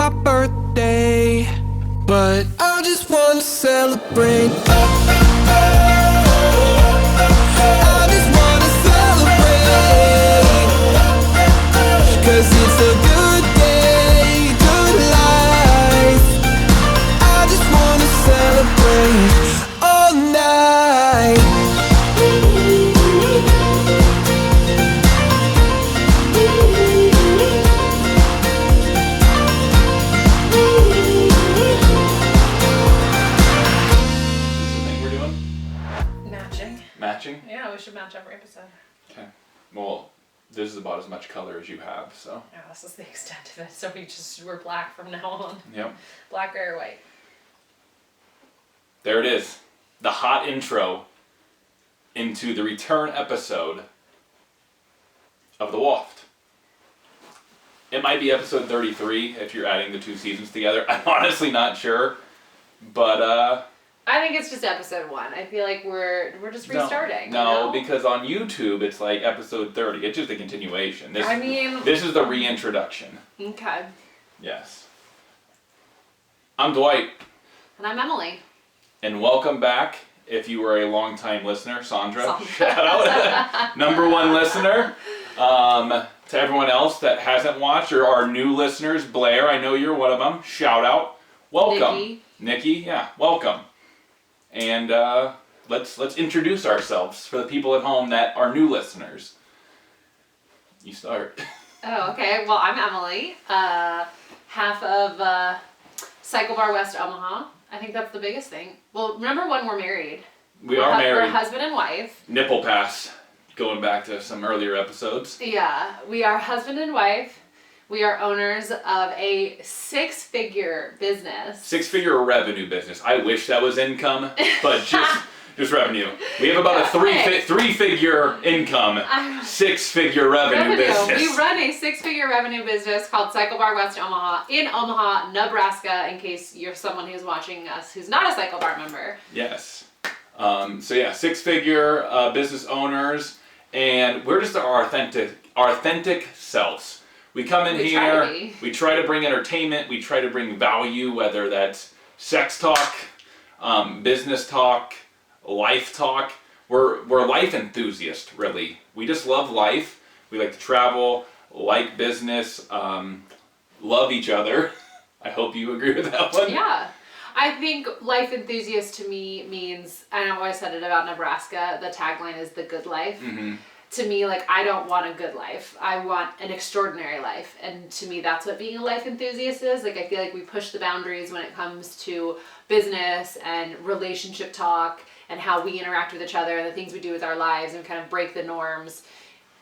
my birthday, but I just wanna celebrate. I just wanna celebrate, 'cause it's a good day, good life. I just wanna celebrate all night. Matching? Yeah, we should match every episode. Okay. Well, this is about as much color as you have, so. Yeah, this is the extent of it. So we're black from now on. Yep. Black, gray, or white. There it is. The hot intro into the return episode of the Waft. It might be episode 33 if you're adding the 2 seasons together. I'm honestly not sure, but I think it's just episode 1. I feel like we're just restarting. No, you know? Because on YouTube it's like episode 30. It's just a continuation. This is the reintroduction. Okay. Yes. I'm Dwight. And I'm Emily. And welcome back. If you were a long-time listener, Sandra. Shout out. Number 1 listener. To everyone else that hasn't watched, or our new listeners, Blair, I know you're one of them. Shout out. Welcome. Nikki, yeah, welcome. And let's introduce ourselves for the people at home that are new listeners. You start. Oh, okay. Well, I'm Emily, half of CycleBar West Omaha. I think that's the biggest thing. Well, remember when we're married? We're married. We're husband and wife. Nipple pass, going back to some earlier episodes. Yeah, we are husband and wife. We are owners of a 6-figure business. 6-figure revenue business. I wish that was income, but just revenue. We have about a three-figure income, 6-figure revenue business. We run a 6-figure revenue business called CycleBar West Omaha in Omaha, Nebraska, in case you're someone who's watching us who's not a CycleBar member. Yes. So yeah, 6-figure business owners, and we're just our authentic selves. We come in here, we try to bring entertainment, we try to bring value, whether that's sex talk, business talk, life talk. We're life enthusiasts, really. We just love life. We like to travel, like business, love each other. I hope you agree with that one. Yeah. I think life enthusiast to me means, I know I said it about Nebraska, the tagline is the good life. Mm-hmm. To me, like, I don't want a good life. I want an extraordinary life. And to me, that's what being a life enthusiast is. Like, I feel like we push the boundaries when it comes to business and relationship talk and how we interact with each other and the things we do with our lives, and kind of break the norms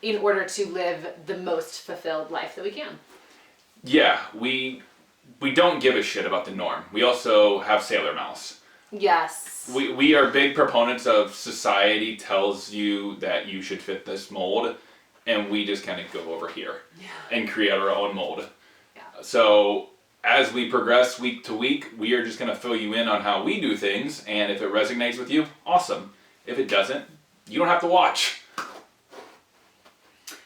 in order to live the most fulfilled life that we can. Yeah, we don't give a shit about the norm. We also have sailor mouths. Yes. We are big proponents of society tells you that you should fit this mold, and we just kind of go over here and create our own mold. Yeah. So as we progress week to week, we are just going to fill you in on how we do things, and if it resonates with you, awesome. If it doesn't, you don't have to watch.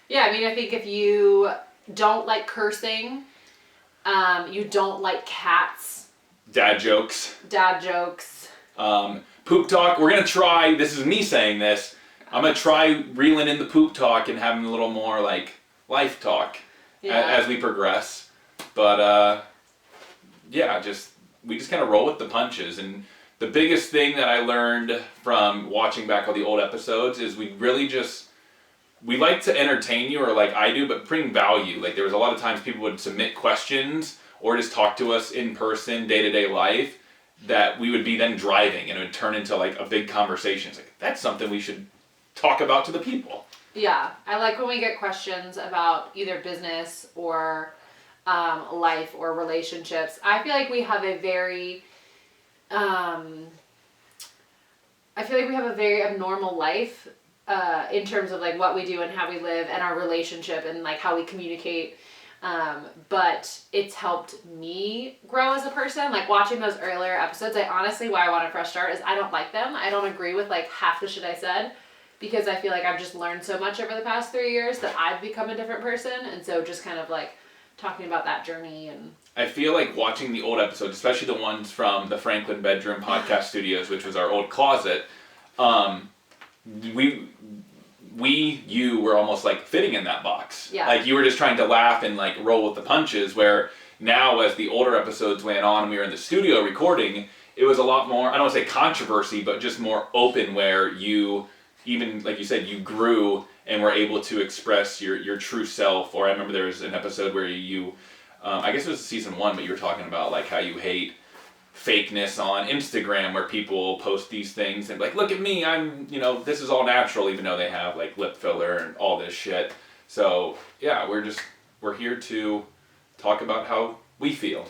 Yeah, I mean, I think if you don't like cursing, you don't like cats. Dad jokes. Poop talk. We're going to try, this is me saying this, I'm going to try reeling in the poop talk and having a little more like life talk as we progress. But we just kind of roll with the punches. And the biggest thing that I learned from watching back all the old episodes is we like to entertain you, or like I do, but bring value. Like there was a lot of times people would submit questions or just talk to us in person, day-to-day life, that we would be then driving and it would turn into like a big conversation. It's like, that's something we should talk about to the people. Yeah, I like when we get questions about either business or life or relationships. I feel like we have a very abnormal life in terms of like what we do and how we live and our relationship and like how we communicate. But it's helped me grow as a person. Like watching those earlier episodes, why I want a fresh start is I don't like them. I don't agree with like half the shit I said, because I feel like I've just learned so much over the past 3 years that I've become a different person. And so just kind of like talking about that journey. And I feel like watching the old episodes, especially the ones from the Franklin Bedroom Podcast Studios, which was our old closet, you were almost like fitting in that box. Yeah. Like you were just trying to laugh and like roll with the punches, where now as the older episodes went on and we were in the studio recording, it was a lot more, I don't want to say controversy, but just more open, where you, even like you said, you grew and were able to express your true self. Or I remember there was an episode where you I guess it was season 1, but you were talking about like how you hate fakeness on Instagram, where people post these things and like, look at me, I'm, this is all natural, even though they have like lip filler and all this shit. So yeah, we're here to talk about how we feel.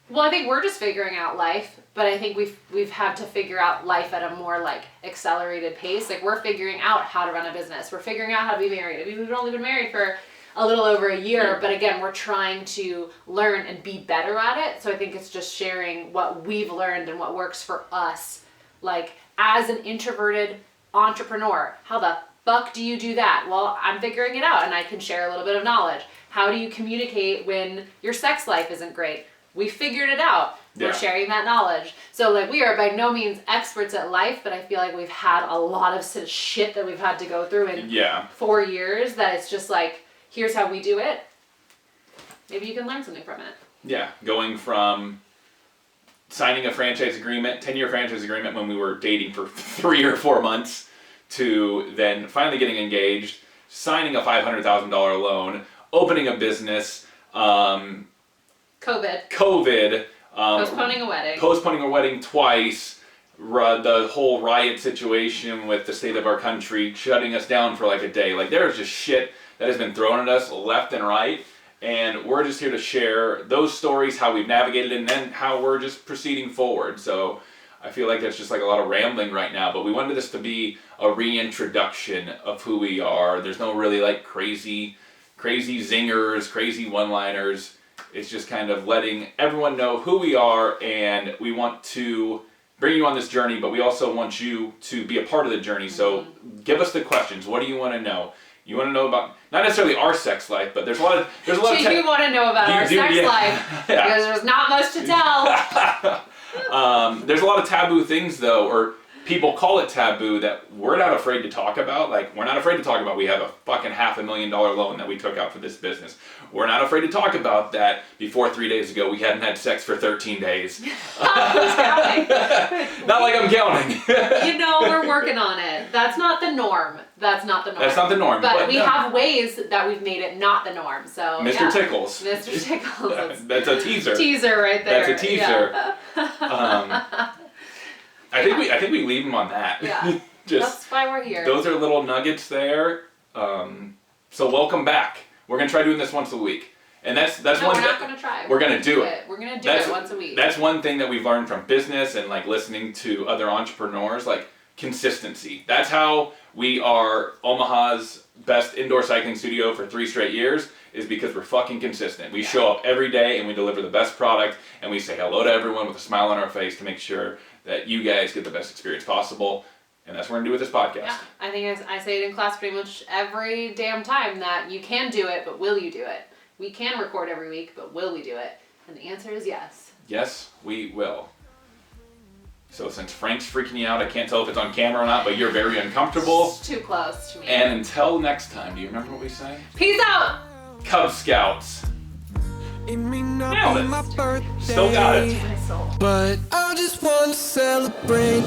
Well, I think we're just figuring out life, but I think we've had to figure out life at a more like accelerated pace. Like we're figuring out how to run a business. We're figuring out how to be married. I mean, we've only been married for a little over a year, but again, we're trying to learn and be better at it. So I think it's just sharing what we've learned and what works for us. Like as an introverted entrepreneur, how the fuck do you do that? Well, I'm figuring it out and I can share a little bit of knowledge. How do you communicate when your sex life isn't great? We figured it out. We're sharing that knowledge. So like we are by no means experts at life, but I feel like we've had a lot of shit that we've had to go through in 4 years, that it's just like, here's how we do it. Maybe you can learn something from it. Yeah, going from signing a franchise agreement, 10-year franchise agreement when we were dating for 3 or 4 months, to then finally getting engaged, signing a $500,000 loan, opening a business, COVID, postponing a wedding twice, the whole riot situation with the state of our country shutting us down for like a day. Like there's just shit that has been thrown at us left and right, and we're just here to share those stories, how we've navigated it, and then how we're just proceeding forward. So I feel like there's just like a lot of rambling right now, but we wanted this to be a reintroduction of who we are. There's no really like crazy zingers, crazy one-liners. It's just kind of letting everyone know who we are, and we want to bring you on this journey, but we also want you to be a part of the journey. So give us the questions. What do you want to know? You want to know about, not necessarily our sex life, but there's a lot of Do you want to know about our sex life? Because there's not much to tell. There's a lot of taboo things though, or people call it taboo, that we're not afraid to talk about. Like, we're not afraid to talk about we have a fucking $500,000 loan that we took out for this business. We're not afraid to talk about that before 3 days ago we hadn't had sex for 13 days. Who's counting? Not like I'm counting. We're working on it. That's not the norm. That's not the norm. But we have ways that we've made it not the norm. So Mr. Tickles. Mr. Tickles. That's a teaser. Teaser right there. That's a teaser. Yeah. I think we leave them on that. Yeah. That's why we're here. Those are little nuggets there. So welcome back. We're gonna try doing this once a week, and that's no, one. We're not gonna try. We're gonna do it. We're gonna do it once a week. That's one thing that we've learned from business and like listening to other entrepreneurs, like consistency. That's how we are Omaha's best indoor cycling studio for 3 straight years, is because we're fucking consistent. We show up every day and we deliver the best product, and we say hello to everyone with a smile on our face to make sure that you guys get the best experience possible. And that's what we're going to do with this podcast. Yeah, I think I say it in class pretty much every damn time, that you can do it, but will you do it? We can record every week, but will we do it? And the answer is yes. Yes, we will. So since Frank's freaking you out, I can't tell if it's on camera or not, but you're very uncomfortable. It's too close to me. And until next time, do you remember what we say? Peace out! Cub Scouts. It may not be my birthday, Still got it. but I just want to celebrate.